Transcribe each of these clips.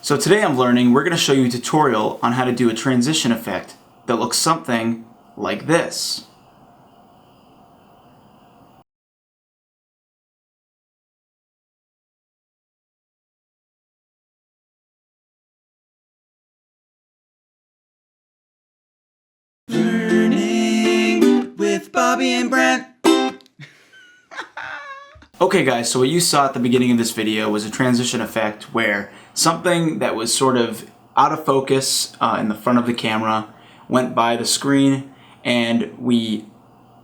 So today we're going to show you a tutorial on how to do a transition effect that looks something like this. Learning with Bobby and Brent. Okay guys, so what you saw at the beginning of this video was a transition effect where something that was sort of out of focus in the front of the camera went by the screen, and we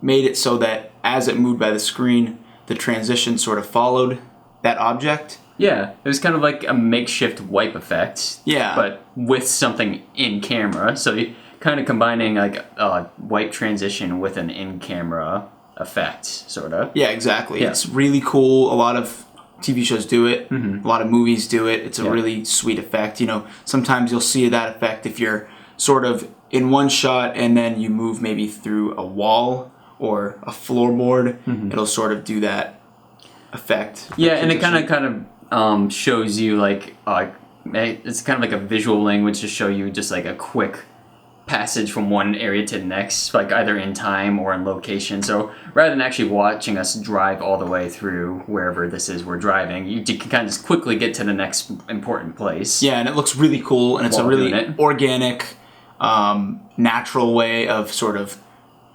made it so that as it moved by the screen, the transition sort of followed that object. Yeah, it was kind of like a makeshift wipe effect. Yeah. But with something in camera, so you kind of combining like a wipe transition with an in-camera effect, sort of. Yeah, exactly. Yeah. It's really cool. A lot of TV shows do it. A lot of movies do it. It's a really sweet effect. You know, sometimes you'll see that effect if you're sort of in one shot and then you move maybe through a wall or a floorboard. It'll sort of do that effect. Yeah, and it kind of shows you like it's kind of like a visual language to show you just like a quick passage from one area to the next, like either in time or in location. So rather than actually watching us drive all the way through wherever this is we're driving, you can kind of just quickly get to the next important place. Yeah, and it looks really cool, and it's a really organic, natural way of sort of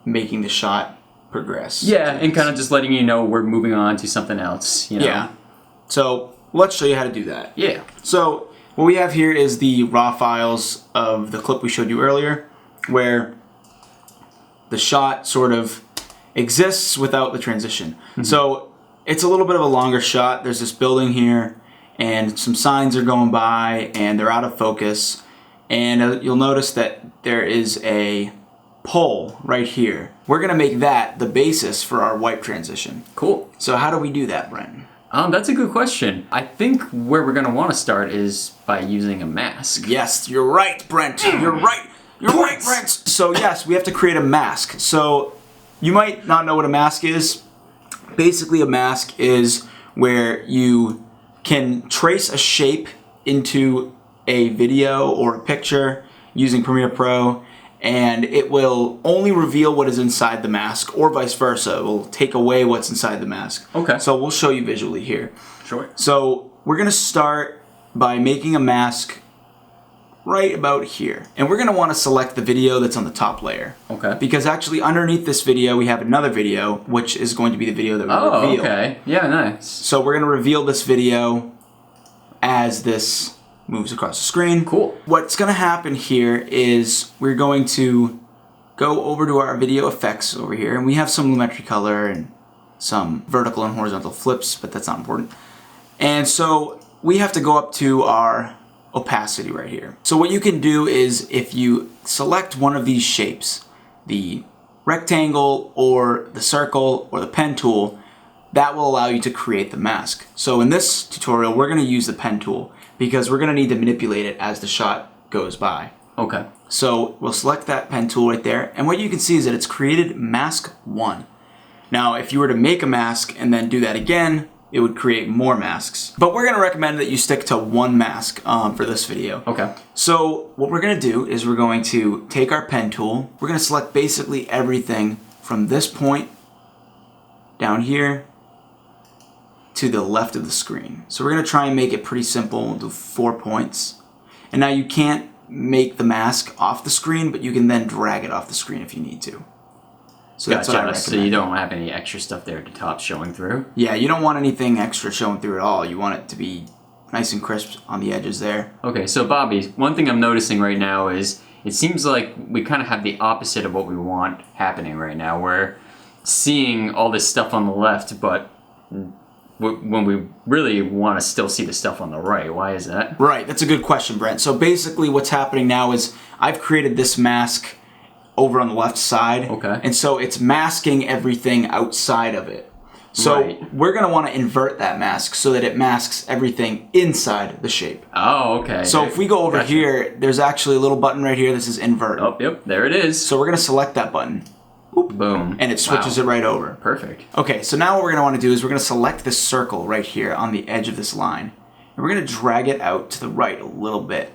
making the shot progress. Yeah, and kind of just letting you know we're moving on to something else, you know? Yeah. So let's show you how to do that. Yeah. So what we have here is the raw files of the clip we showed you earlier, where the shot sort of exists without the transition. So it's a little bit of a longer shot. There's this building here, and some signs are going by, and they're out of focus. And you'll notice that there is a pole right here. We're going to make that the basis for our wipe transition. Cool. So how do we do that, Brent? That's a good question. I think where we're going to want to start is by using a mask. Yes, you're right, Brent. You're right. You're right, Brent. So yes, we have to create a mask. So you might not know what a mask is. Basically, a mask is where you can trace a shape into a video or a picture using Premiere Pro, and it will only reveal what is inside the mask, or vice versa. It will take away what's inside the mask. Okay. So we'll show you visually here. Sure. So we're going to start by making a mask right about here. And we're going to want to select the video that's on the top layer. Okay. Because actually underneath this video we have another video, which is going to be the video that we reveal. Oh, okay. Yeah, nice. So we're going to reveal this video as this moves across the screen. Cool. What's going to happen here is we're going to go over to our video effects over here, and we have some lumetri color and some vertical and horizontal flips, but that's not important. And so we have to go up to our opacity right here. So what you can do is if you select one of these shapes, the rectangle or the circle or the pen tool, that will allow you to create the mask. So in this tutorial, we're going to use the pen tool because we're going to need to manipulate it as the shot goes by. Okay. So we'll select that pen tool right there, and what you can see is that it's created mask 1. Now, if you were to make a mask and then do that again, it would create more masks. But we're going to recommend that you stick to one mask for this video. Okay. So what we're going to do is we're going to take our pen tool. We're going to select basically everything from this point down here to the left of the screen. So we're going to try and make it pretty simple. We'll do 4 points. And now you can't make the mask off the screen, but you can then drag it off the screen if you need to. So that's what I recommend. So you don't have any extra stuff there at the top showing through? Yeah, you don't want anything extra showing through at all. You want it to be nice and crisp on the edges there. Okay, so Bobby, one thing I'm noticing right now is it seems like we kind of have the opposite of what we want happening right now. We're seeing all this stuff on the left, but when we really want to still see the stuff on the right. Why is that? Right, that's a good question, Brent. So basically what's happening now is I've created this mask over on the left side. Okay. And so it's masking everything outside of it. So we're going to want to invert that mask so that it masks everything inside the shape. Oh, okay. So if we go over here, there's actually a little button right here that says invert. Oh, yep, there it is. So we're going to select that button. Boom. And it switches it right over. Perfect. Okay, so now what we're going to want to do is we're going to select this circle right here on the edge of this line. and we're going to drag it out to the right a little bit.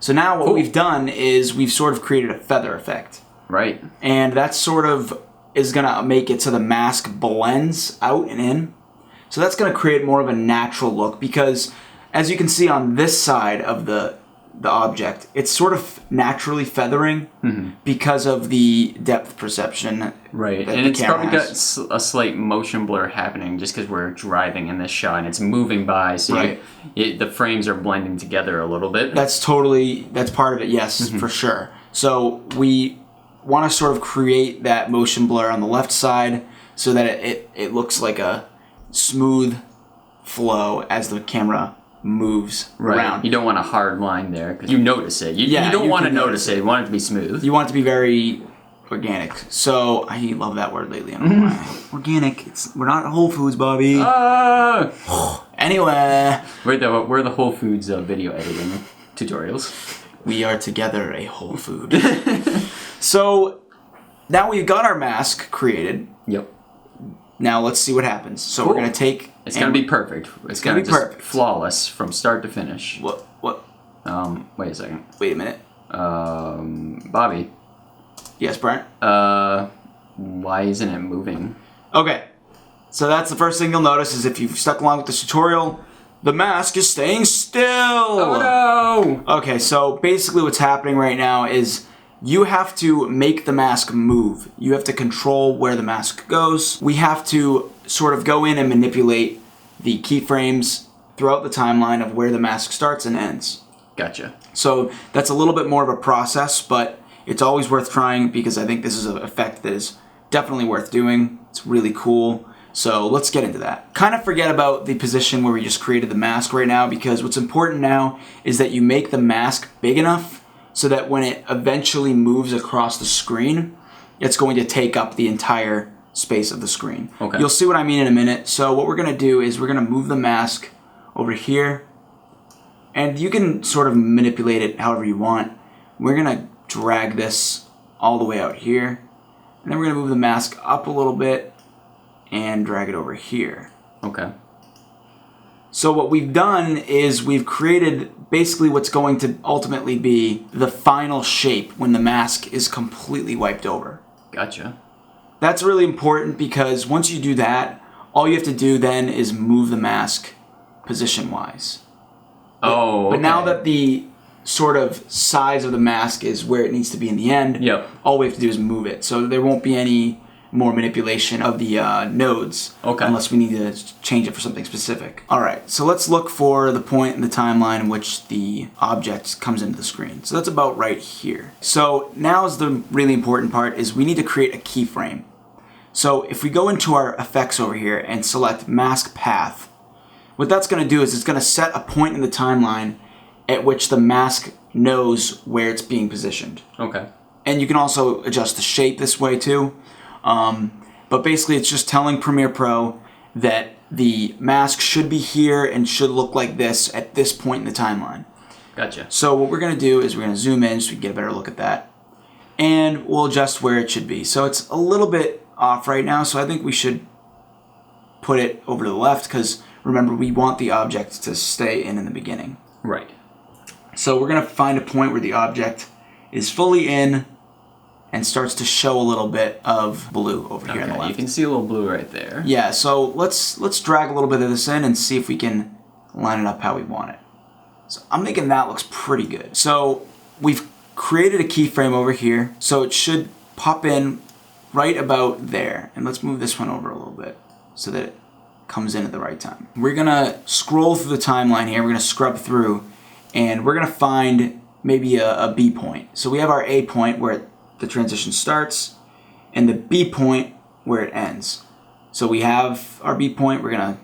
So now what we've done is we've sort of created a feather effect. Right. And that sort of is going to make it so the mask blends out and in. So that's going to create more of a natural look because as you can see on this side of the object, it's sort of naturally feathering because of the depth perception. Right, that and the it's camera probably got has. a slight motion blur happening just because we're driving in this shot and it's moving by, so Right. the frames are blending together a little bit. That's part of it, yes, for sure. So we want to sort of create that motion blur on the left side so that it looks like a smooth flow as the camera moves around. You don't want a hard line there because you notice it. You don't you want to can notice it. You want it to be smooth. You want it to be very organic. So I love that word lately. I don't know why. Organic. We're not Whole Foods, Bobby. Anyway, We're the Whole Foods video editing tutorials. we are together a whole food. So now we've got our mask created. Yep. Now let's see what happens. So we're gonna take. It's gonna be perfect. It's gonna be perfect. flawless from start to finish. What? Wait a second. Wait a minute. Bobby. Yes, Brent. Why isn't it moving? Okay. So that's the first thing you'll notice is if you've stuck along with this tutorial, the mask is staying still. Oh no! Okay, so basically what's happening right now is you have to make the mask move. You have to control where the mask goes. We have to sort of go in and manipulate the keyframes throughout the timeline of where the mask starts and ends. Gotcha. So that's a little bit more of a process, but it's always worth trying because I think this is an effect that is definitely worth doing. It's really cool. So let's get into that. Kind of forget about the position where we just created the mask right now because what's important now is that you make the mask big enough so that when it eventually moves across the screen, it's going to take up the entire space of the screen. Okay. You'll see what I mean in a minute. So what we're going to do is we're going to move the mask over here, and you can sort of manipulate it however you want. We're going to drag this all the way out here, and then we're going to move the mask up a little bit and drag it over here. Okay. So what we've done is we've created basically what's going to ultimately be the final shape when the mask is completely wiped over. Gotcha. That's really important because once you do that, all you have to do then is move the mask position-wise. But now that the sort of size of the mask is where it needs to be in the end, all we have to do is move it. So there won't be any more manipulation of the nodes unless we need to change it for something specific. All right, so let's look for the point in the timeline in which the object comes into the screen. So that's about right here. So now is the really important part is we need to create a keyframe. So if we go into our effects over here and select mask path, what that's going to do is it's going to set a point in the timeline at which the mask knows where it's being positioned. Okay. And you can also adjust the shape this way too. But basically it's just telling Premiere Pro that the mask should be here and should look like this at this point in the timeline. Gotcha. So what we're going to do is we're going to zoom in so we can get a better look at that. And we'll adjust where it should be. So it's a little bit off right now, so I think we should put it over to the left because remember we want the object to stay in the beginning. Right. So we're going to find a point where the object is fully in and starts to show a little bit of blue over here on the left. You can see a little blue right there. Yeah, so let's drag a little bit of this in and see if we can line it up how we want it. So I'm thinking that looks pretty good. So we've created a keyframe over here, so it should pop in right about there. And let's move this one over a little bit so that it comes in at the right time. We're gonna scroll through the timeline here, we're gonna scrub through, and we're gonna find maybe a B point. So we have our A point where the transition starts, and the B point where it ends. So we have our B point, we're gonna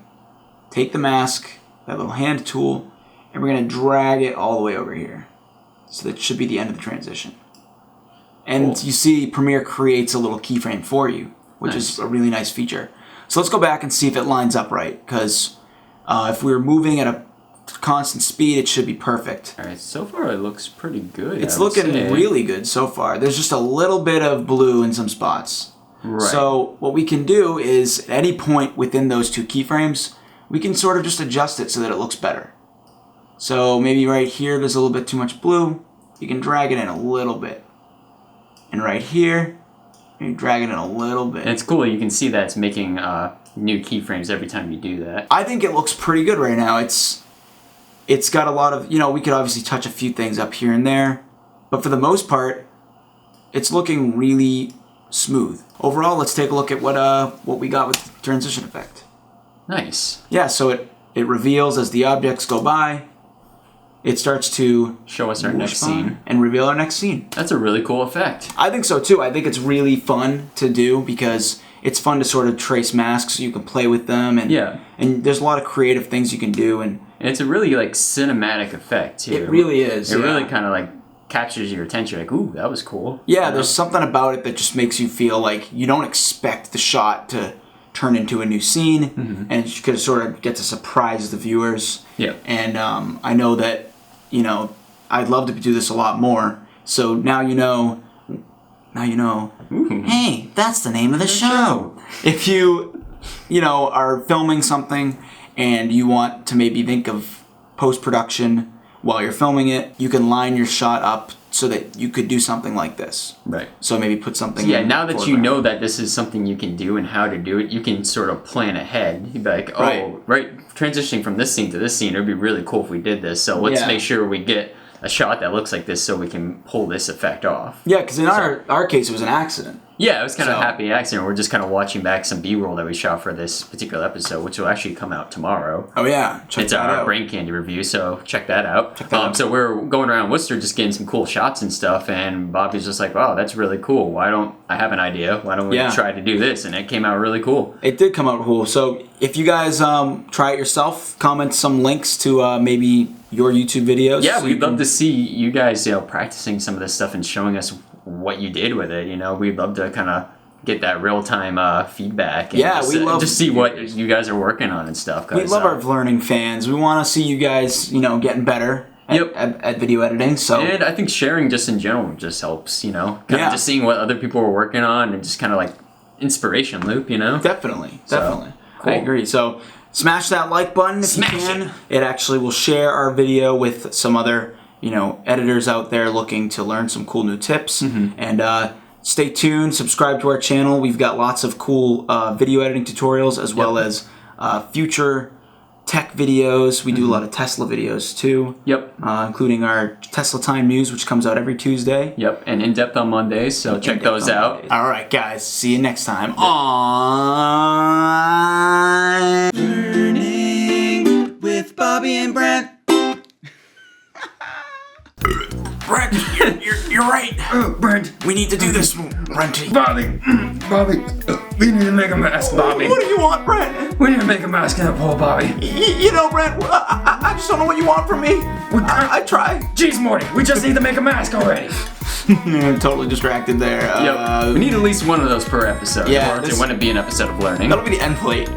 take the mask, that little hand tool, and we're gonna drag it all the way over here. So that should be the end of the transition. And you see Premiere creates a little keyframe for you, which is a really nice feature. So let's go back and see if it lines up right, because if we were moving at a constant speed, it should be perfect. All right, so far it looks pretty good. It's looking really good so far. There's just a little bit of blue in some spots. Right. So what we can do is at any point within those two keyframes, we can sort of just adjust it so that it looks better. So maybe right here there's a little bit too much blue. You can drag it in a little bit. And right here, you drag it in a little bit. And it's cool, you can see that it's making new keyframes every time you do that. I think it looks pretty good right now. It's got a lot of, you know, we could obviously touch a few things up here and there, but for the most part, it's looking really smooth. Overall, let's take a look at what we got with the transition effect. Nice. Yeah, so it reveals as the objects go by. It starts to show us our next scene and reveal our next scene. That's a really cool effect. I think so too. I think it's really fun to do because it's fun to sort of trace masks so you can play with them, and and there's a lot of creative things you can do, and it's a really like cinematic effect too. It really is. It really kind of like captures your attention. Like, ooh, that was cool. Yeah, there's something about it that just makes you feel like you don't expect the shot to turn into a new scene, and you could sort of get to surprise the viewers. Yeah. And I know that, you know, I'd love to do this a lot more. So now you know. Ooh. Hey, that's the name of the show. If you know, are filming something and you want to maybe think of post-production while you're filming it, you can line your shot up so that you could do something like this. Right. So maybe put something in now that you know that this is something you can do and how to do it, you can sort of plan ahead. You'd be like, oh, right, transitioning from this scene to this scene, it would be really cool if we did this. So let's make sure we get a shot that looks like this so we can pull this effect off. Yeah, because in our case, it was an accident. Yeah, it was kind of a happy accident. We're just kind of watching back some B-roll that we shot for this particular episode, which will actually come out tomorrow. Oh yeah, it's our Brain Candy review, so check that out. So we're going around Worcester just getting some cool shots and stuff, and Bobby's just like, wow, that's really cool. I have an idea. Why don't we try to do this? And it came out really cool. It did come out cool. So if you guys try it yourself, comment some links to maybe your YouTube videos. Yeah, we'd love to see you guys, practicing some of this stuff and showing us what you did with it. We'd love to kind of get that real-time feedback. And we love just see what you guys are working on and stuff. We love our learning fans. We want to see you guys, getting better at video editing. So, and I think sharing just in general just helps. Kind of just seeing what other people are working on and just kind of like inspiration loop. Definitely. Cool. I agree. So smash that like button if you can. It actually will share our video with some other editors out there looking to learn some cool new tips. And stay tuned, subscribe to our channel. We've got lots of cool video editing tutorials as well as future tech videos. We do a lot of Tesla videos too. Including our Tesla Time News, which comes out every Tuesday. And In-Depth on Mondays, so check those out. All right, guys. See you next time. Learning with Bobby and Brent. Brent, you're right. Brent, we need to do this, Brenty. Bobby, we need to make a mask, Bobby. What do you want, Brent? We need to make a mask in that pool, Bobby. Brent, I just don't know what you want from me. I try. Jeez, Morty, we just need to make a mask already. I'm totally distracted there. We need at least one of those per episode. Yeah, or it wouldn't be an episode of learning. That'll be the end plate.